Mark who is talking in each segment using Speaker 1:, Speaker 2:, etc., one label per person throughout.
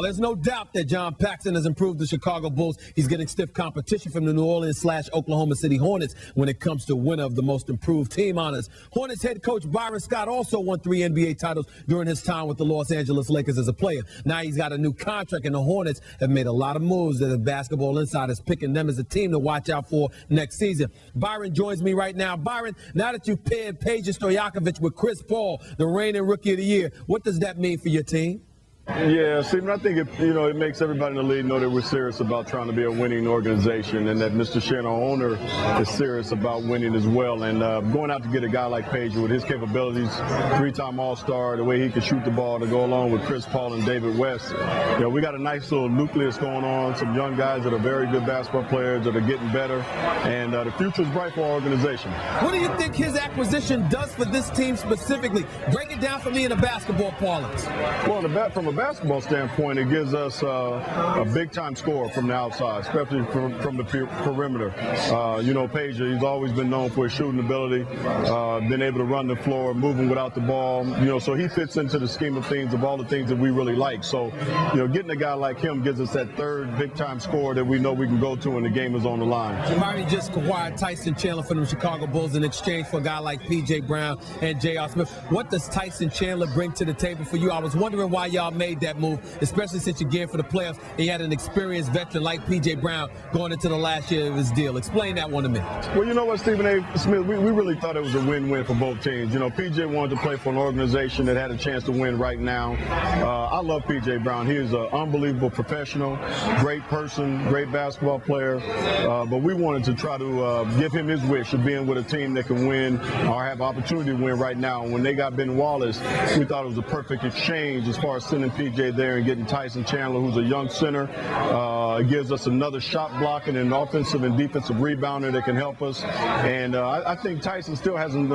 Speaker 1: There's no doubt that John Paxson has improved the Chicago Bulls. He's getting stiff competition from the New Orleans/Oklahoma City Hornets when it comes to winner of the most improved team honors. Hornets head coach Byron Scott also won 3 NBA titles during his time with the Los Angeles Lakers as a player. Now he's got a new contract, and the Hornets have made a lot of moves that the Basketball Insider is picking them as a team to watch out for next season. Byron joins me right now. Byron, now that you've paired Peja Stojakovic with Chris Paul, the reigning Rookie of the Year, what does that mean for your team?
Speaker 2: Yeah, Stephen, I think it makes everybody in the league know that we're serious about trying to be a winning organization, and that Mr. Shen, our owner, is serious about winning as well. And going out to get a guy like Peja with his capabilities, 3-time All-Star, the way he can shoot the ball to go along with Chris Paul and David West, we got a nice little nucleus going on. Some young guys that are very good basketball players that are getting better, and the future is bright for our organization.
Speaker 1: What do you think his acquisition does for this team specifically? Break it down for me in a basketball parlance.
Speaker 2: Well, from a basketball standpoint, it gives us a big-time scorer from the outside, especially from the perimeter. Peja, he's always been known for his shooting ability, been able to run the floor, moving without the ball. So he fits into the scheme of things, of all the things that we really like. So, getting a guy like him gives us that third big-time scorer that we know we can go to when the game is on the line.
Speaker 1: Byron just acquired Tyson Chandler from the Chicago Bulls in exchange for a guy like P.J. Brown and J.R. Smith. What does Tyson Chandler bring to the table for you? I was wondering why y'all made that move, especially since you're geared for the playoffs and you had an experienced veteran like P.J. Brown going into the last year of his deal. Explain that one to me.
Speaker 2: Well, you know what, Stephen A. Smith, we really thought it was a win-win for both teams. P.J. wanted to play for an organization that had a chance to win right now. I love P.J. Brown. He is an unbelievable professional, great person, great basketball player, but we wanted to try to give him his wish of being with a team that can win or have opportunity to win right now. When they got Ben Wallace, we thought it was a perfect exchange as far as sending P.J. there and getting Tyson Chandler, who's a young center. It gives us another shot blocking and offensive and defensive rebounder that can help us. And I think Tyson still hasn't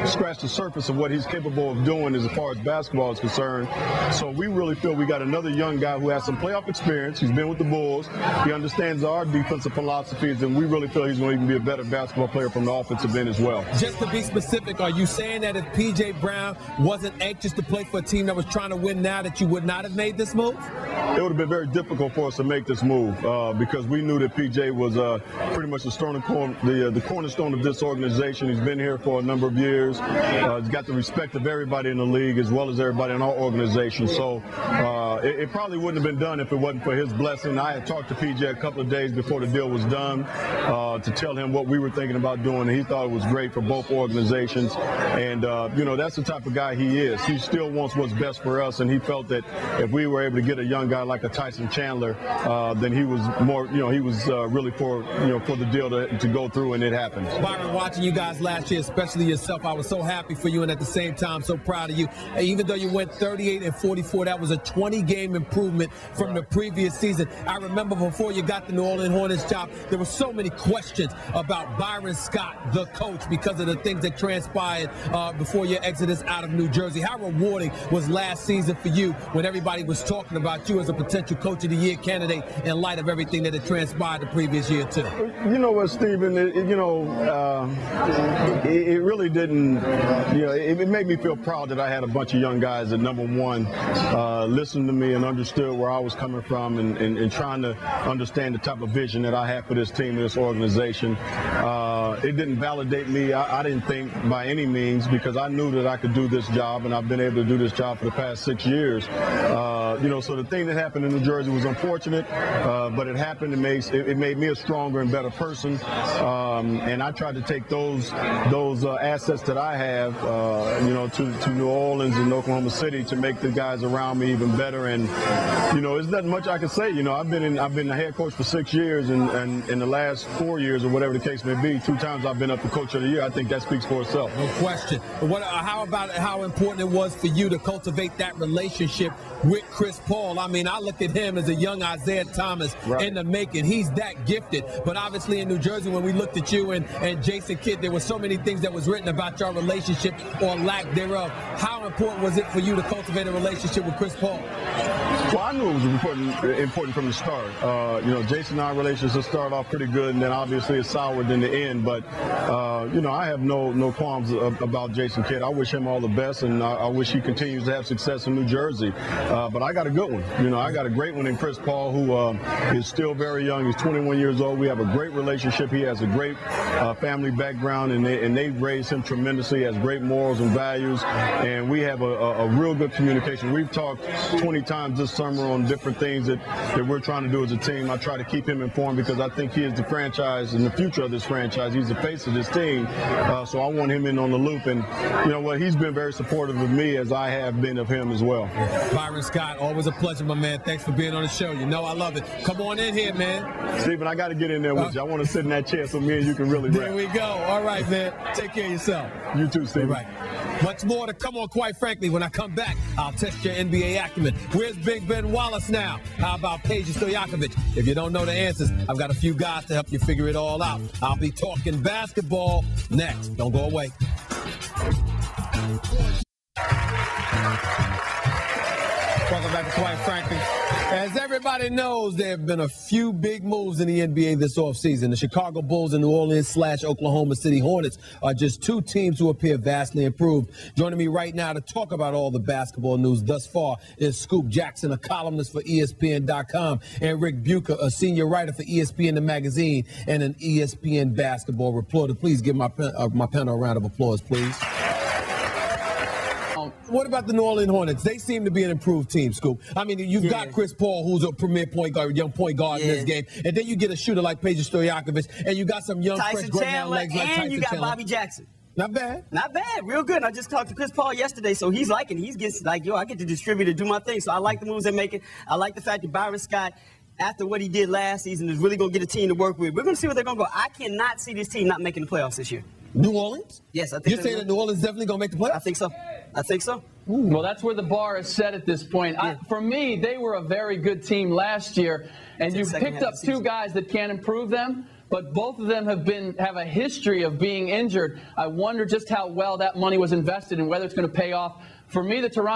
Speaker 2: scratched the surface of what he's capable of doing as far as basketball is concerned. So we really feel we got another young guy who has some playoff experience. He's been with the Bulls. He understands our defensive philosophies, and we really feel he's going to even be a better basketball player from the offensive end as well.
Speaker 1: Just to be specific, are you saying that if P.J. Brown wasn't anxious to play for a team that was trying to win now, that you would not have made this move?
Speaker 2: It would have been very difficult for us to make this move because we knew that P.J. was pretty much the cornerstone of this organization. He's been here for a number of years. He's got the respect of everybody in the league as well as everybody in our organization. So it probably wouldn't have been done if it wasn't for his blessing. I had talked to P.J. a couple of days before the deal was done to tell him what we were thinking about doing, and he thought it was great for both organizations. And, that's the type of guy he is. He still wants what's best for us, and he felt that if we were able to get a young guy like a Tyson Chandler, then he was more, he was really for the deal to go through, and it happened.
Speaker 1: Byron, watching you guys last year, especially yourself, I was so happy for you, and at the same time, so proud of you. Even though you went 38-44, that was a 20-game improvement from the previous season. I remember before you got the New Orleans Hornets job, there were so many questions about Byron Scott, the coach, because of the things that transpired before your exodus out of New Jersey. How rewarding was last season for you when everybody was talking about you as a potential Coach of the Year candidate in light of everything that had transpired the previous year, too?
Speaker 2: You know what, Stephen, it really didn't, it made me feel proud that I had a bunch of young guys that, number one, listened to me and understood where I was coming from and trying to understand the type of vision that I had for this team and this organization. It didn't validate me, I didn't think, by any means, because I knew that I could do this job, and I've been able to do this job for the past 6 years. So the thing that happened in New Jersey was unfortunate, but it happened. It made me a stronger and better person, and I tried to take those assets that I have, to New Orleans and Oklahoma City to make the guys around me even better. And there's nothing much I can say. I've been a head coach for 6 years, and in the last 4 years, or whatever the case may be, 2 times I've been up to Coach of the Year. I think that speaks for itself.
Speaker 1: No question. How about how important it was for you to cultivate that relationship with Chris Paul? I mean, I look at him as a young Isaiah Thomas in the making. He's that gifted. But obviously in New Jersey, when we looked at you and Jason Kidd, there were so many things that was written about your relationship or lack thereof. How important was it for you to cultivate a relationship with Chris Paul?
Speaker 2: Well, I knew it was important from the start. You know, Jason and I relationship started off pretty good, and then obviously it soured in the end. But you know, I have no qualms about Jason Kidd. I wish him all the best, and I wish he continues to have success in New Jersey. But I got a good one. You know, I got a great one in Chris Paul, who is still very young. He's 21 years old. We have a great relationship. He has a great family background, and they raised him tremendously. He has great morals and values, and we have a real good communication. We've talked 20 times this summer on different things that we're trying to do as a team. I try to keep him informed because I think he is the franchise and the future of this franchise. He's the face of this team, so I want him in on the loop. And you know what? He's been very supportive of me, as I have been of him as well.
Speaker 1: Byron Scott, always a pleasure, my man. Thanks for being on the show. You know I love it. Come on in here, man.
Speaker 2: Stephen, I got to get in there with you. I want to sit in that chair so me and you can really rap.
Speaker 1: There we go. All right, man. Take care of yourself.
Speaker 2: You too, Stephen.
Speaker 1: All right. Much more to come on, quite frankly. When I come back, I'll test your NBA acumen. Where's Big Ben Wallace now? How about Peja Stojakovic? If you don't know the answers, I've got a few guys to help you figure it all out. I'll be talking basketball next. Don't go away. Welcome back to Quite Frankly. As everybody knows, there have been a few big moves in the NBA this offseason. The Chicago Bulls and New Orleans/Oklahoma City Hornets are just two teams who appear vastly improved. Joining me right now to talk about all the basketball news thus far is Scoop Jackson, a columnist for ESPN.com, and Rick Bucher, a senior writer for ESPN the magazine and an ESPN basketball reporter. Please give my panel a round of applause, please. What about the New Orleans Hornets? They seem to be an improved team, Scoop. I mean, you've got Chris Paul, who's a premier point guard, young point guard in this game, and then you get a shooter like Peja Stojakovic, and you got some young, fresh, great legs like Tyson Chandler.
Speaker 3: And you got Bobby Jackson.
Speaker 1: Not bad.
Speaker 3: Not bad. Real good. I just talked to Chris Paul yesterday, so he's liking it. He's getting like, yo, I get to distribute and do my thing. So I like the moves they're making. I like the fact that Byron Scott, after what he did last season, is really going to get a team to work with. We're going to see where they're going to go. I cannot see this team not making the playoffs this year.
Speaker 1: New Orleans?
Speaker 3: Yes, I think
Speaker 1: you're saying that New Orleans definitely going to make the playoffs?
Speaker 3: I think so. I think so.
Speaker 4: Ooh. Well, that's where the bar is set at this point. Yeah. For me, they were a very good team last year, and you picked up two guys that can improve them, but both of them have a history of being injured. I wonder just how well that money was invested and whether it's going to pay off. For me, the Toronto